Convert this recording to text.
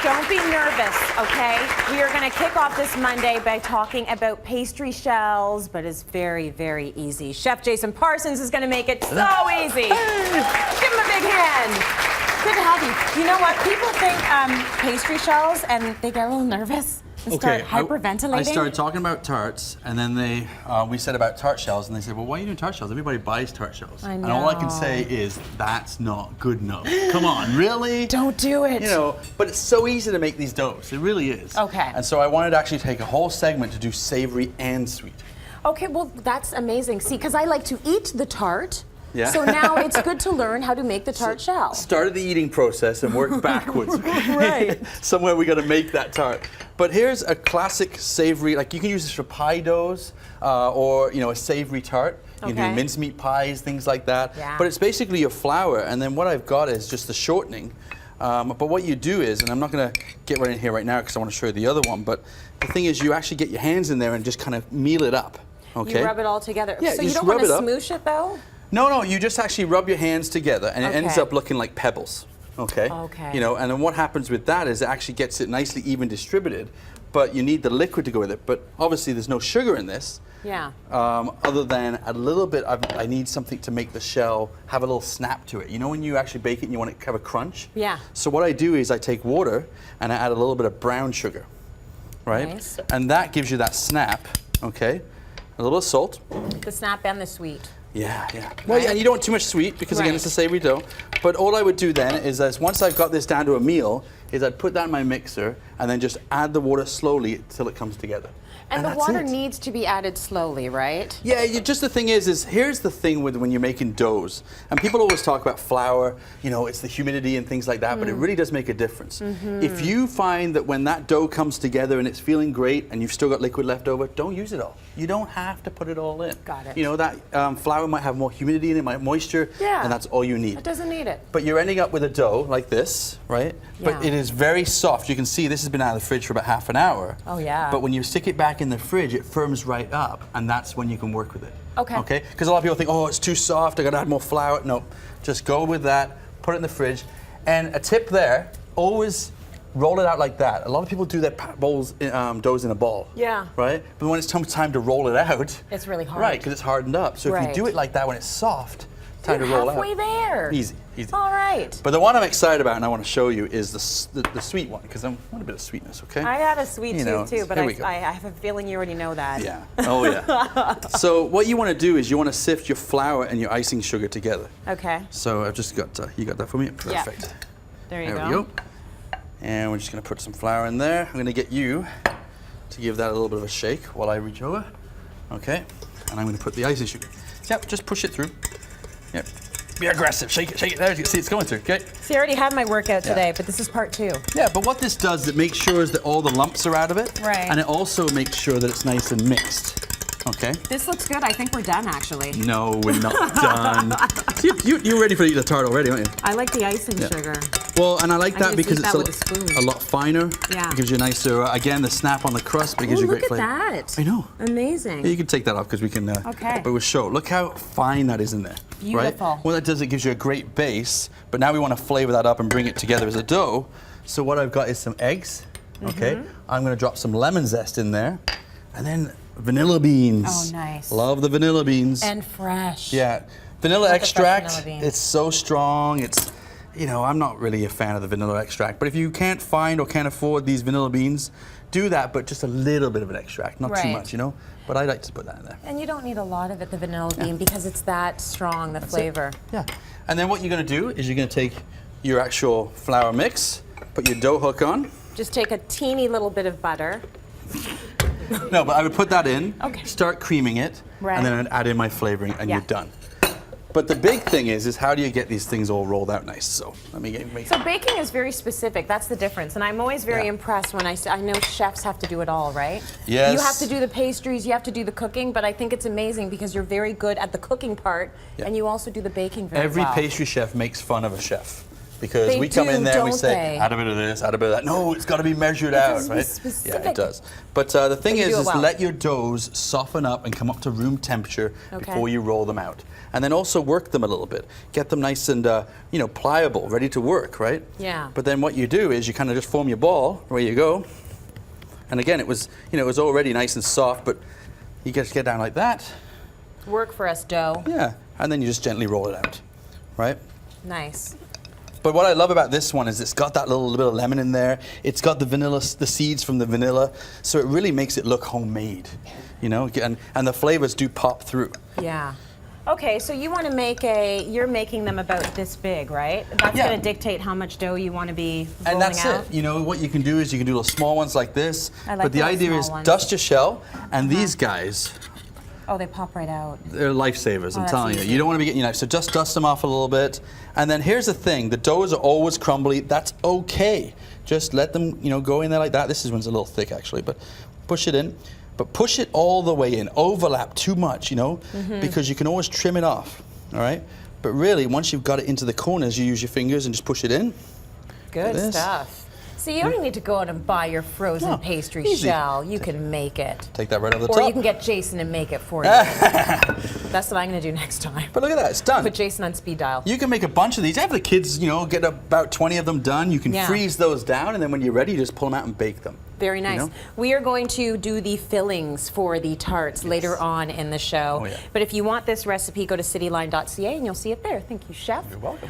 Don't be nervous, okay? We are going to kick off this Monday by talking about pastry shells, but it's very, very easy. Chef Jason Parsons is going to make it so easy. Give him a big hand. Good to have you. You know what? People think pastry shells, and they get a little nervous and start hyperventilating. I started talking about tarts, and then we said about tart shells, and they said, well, why are you doing tart shells? Everybody buys tart shells. I know. And all I can say is, that's not good enough. Come on, really? Don't do it. You know, but it's so easy to make these doughs. It really is. Okay. And so I wanted to actually take a whole segment to do savory and sweet. Okay, well, that's amazing. See, because I like to eat the tart. Yeah. So now it's good to learn how to make the tart shell. Started the eating process and work backwards. Right. Somewhere we got to make that tart. But here's a classic savory, like you can use this for pie doughs or a savory tart. You can do mincemeat pies, things like that. Yeah. But it's basically your flour, and then what I've got is just the shortening. But what you do is, and I'm not going to get right in here right now because I want to show you the other one, but the thing is you actually get your hands in there and just kind of meal it up. Okay. You rub it all together. Yeah, so you you don't rub want to it up. smoosh it though? No, you just actually rub your hands together, and it ends up looking like pebbles. Okay. Okay. You know, and then what happens with that is it actually gets it nicely even distributed, but you need the liquid to go with it. But obviously, there's no sugar in this. Yeah. Other than a little bit, I need something to make the shell have a little snap to it. You know, when you actually bake it, and you want it to have a crunch. Yeah. So what I do is I take water and I add a little bit of brown sugar, right? Nice. And that gives you that snap. Okay. A little salt. The snap and the sweet. Yeah. Well, yeah, and you don't want too much sweet because again, it's a savory dough. But all I would do then is once I've got this down to a meal, is I'd put that in my mixer and then just add the water slowly till it comes together. And the water needs to be added slowly, right? Yeah, just the thing is here's the thing with when you're making doughs, and people always talk about flour, it's the humidity and things like that, but it really does make a difference. If you find that when that dough comes together and it's feeling great and you've still got liquid left over, don't use it all. You don't have to put it all in. Got it. You know, that flour might have more humidity in it, might have moisture, and that's all you need. It doesn't need it. But you're ending up with a dough like this, right? Yeah. But it is very soft. You can see this has been out of the fridge for about half an hour. Oh, yeah. But when you stick it back in the fridge, it firms right up, and that's when you can work with it. Okay. Okay? Because a lot of people think, oh, it's too soft, I gotta add more flour. No, just go with that, put it in the fridge. And a tip there, always roll it out like that. A lot of people do their doughs in a ball. Yeah. Right? But when it's time to roll it out, it's really hard. Right, because it's hardened up. So if you do it like that when it's soft, time to roll out. Halfway there. Easy. All right. But the one I'm excited about and I want to show you is the sweet one, because I want a bit of sweetness, okay? I had a sweet tooth too, but I have a feeling you already know that. Yeah. Oh, yeah. So what you want to do is you want to sift your flour and your icing sugar together. Okay. So I've just got, you got that for me? Perfect. Yeah. There you go. There we go. And we're just going to put some flour in there. I'm going to get you to give that a little bit of a shake while I reach over. Okay. And I'm going to put the icing sugar. Yep, just push it through. Yep. Be aggressive. Shake it. There you can see it's going through. Okay. See, I already had my workout today, but this is part 2. Yeah, but what this does, it makes sure is that all the lumps are out of it. Right. And it also makes sure that it's nice and mixed. Okay. This looks good. I think we're done, actually. No, we're not done. You're ready for to eat the tart already, aren't you? I like the icing sugar. Well, and I like that because it's a lot finer. Yeah. It gives you a nicer, again, the snap on the crust, but it gives you great flavor. Look at that. I know. Amazing. Yeah, you can take that off because we can, but we'll show. Look how fine that is in there. Beautiful. Right? What that does, it gives you a great base, but now we want to flavor that up and bring it together as a dough. So what I've got is some eggs, okay? I'm going to drop some lemon zest in there, and then vanilla beans. Oh, nice. Love the vanilla beans. And fresh. Yeah. Vanilla extract, vanilla it's so strong. It's, I'm not really a fan of the vanilla extract, but if you can't find or can't afford these vanilla beans, do that, but just a little bit of an extract, not too much, But I like to put that in there. And you don't need a lot of it, the vanilla bean, because it's that strong, the flavor. Yeah. And then what you're going to do is you're going to take your actual flour mix, put your dough hook on. Just take a teeny little bit of butter. No, but I would put that in, Okay. start creaming it, and then I'd add in my flavoring, and you're done. But the big thing is how do you get these things all rolled out nice? So let me get. So baking is very specific. That's the difference, and I'm always very impressed when I know chefs have to do it all, right? Yes. You have to do the pastries, you have to do the cooking, but I think it's amazing because you're very good at the cooking part, and you also do the baking very well. Every pastry chef makes fun of a chef. Because They we come in do, there and we don't say, they? add a bit of this, add a bit of that. No, it's got to be measured has out, to be right? specific. Yeah, it does. But the thing you is do it well. let your doughs soften up and come up to room temperature before you roll them out. And then also work them a little bit. Get them nice and pliable, ready to work, right? Yeah. But then what you do is you kind of just form your ball. Where you go. And again, it was already nice and soft, but you just get down like that. Work for us, dough. Yeah, and then you just gently roll it out, right? Nice. But what I love about this one is it's got that little bit of lemon in there. It's got the vanilla, the seeds from the vanilla, so it really makes it look homemade, and the flavors do pop through. Yeah. Okay, so you want to make you're making them about this big, right? That's Yeah. going to dictate how much dough you want to be rolling And that's out. it. What you can do is you can do little small ones like this. I like but the those idea small is ones. dust your shell, and these guys, Oh, they pop right out. they're lifesavers, I'm that's telling you. easy. You don't want to be getting your knife, so just dust them off a little bit. And then here's the thing, the doughs are always crumbly. That's okay. Just let them, go in there like that. This one's a little thick actually, but push it in. But push it all the way in. Overlap too much, because you can always trim it off, all right? But really, once you've got it into the corners, you use your fingers and just push it in. Good this. stuff. So you don't need to go out and buy your frozen No, pastry easy. shell. You can make it. Take that right off the Or top. you can get Jason to make it for you. That's what I'm going to do next time. But look at that, it's done. Put Jason on speed dial. You can make a bunch of these. Have the kids, get about 20 of them done. You can Yeah. freeze those down, and then when you're ready, you just pull them out and bake them. Very nice. We are going to do the fillings for the tarts later on in the show. Oh, yeah. But if you want this recipe, go to cityline.ca and you'll see it there. Thank you, Chef. You're welcome.